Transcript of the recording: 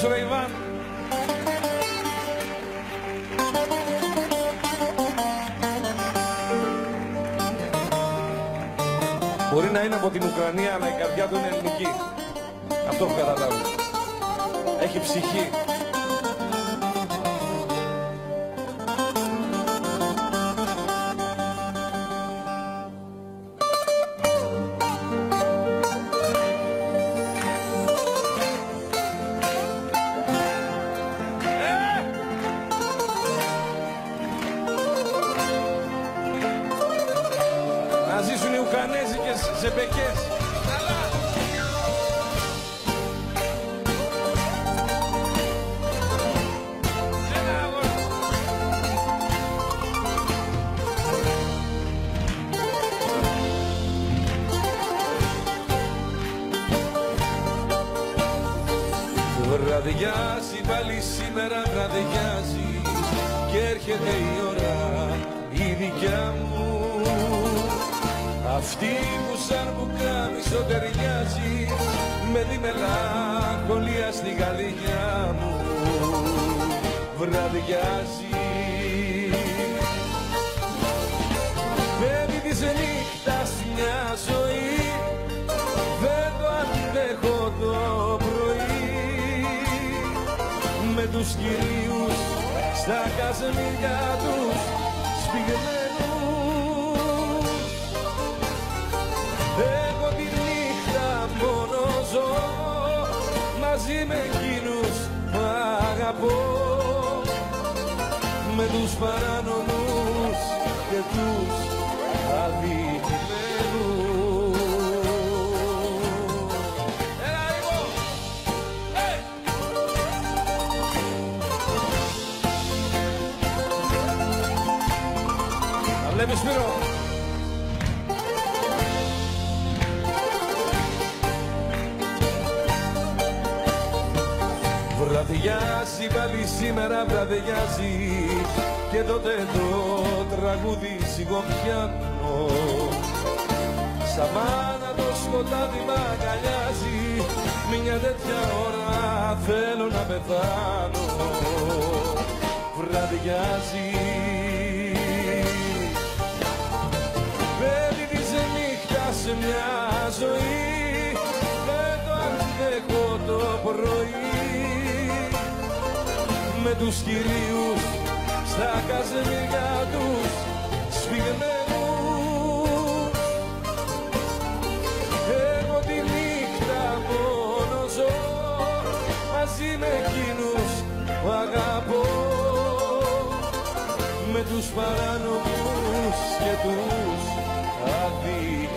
σου ρε Ιβάν. Μπορεί να είναι από την Ουκρανία, αλλά η καρδιά του είναι ελληνική. Αυτό που καταλάβει. Έχει ψυχή. Να ζήσουν οι Ουκρανέζικες ζεμπεκές. Βραδιάζει πάλι σήμερα, βραδιάζει και έρχεται η ώρα η δικιά μου, αυτή που σαν πουκάμισο ταιριάζει με τη μελαγχολία στη γαλήνια μου. Βραδιάζει φεύγει της νύχτας μια ζωή, δεν το αντέχω το πρωί, με τους κυρίους στα κασμίρια τους σπιγμένους. Εγώ τη νύχτα μόνο ζω μαζί με εκείνους που αγαπώ, με τους παράνομους και τους αδικημένους. Βλέπεις Σπύρο. Βραδιάζει πάλι σήμερα, βραδιάζει και τότε το τραγούδι σιγοπιάνω. Σαμάνα το σκοτάδι μ' αγκαλιάζει, μια τέτοια ώρα θέλω να πεθάνω. Βραδιάζει σε μια ζωή, δεν το αντέχω το πρωί, με τους κυρίους στα κασμίρια τους σφιγμένους. Εγώ τη νύχτα μόνο ζω μαζί με εκείνους που αγαπώ, με τους παράνομους και τους αδικημένους.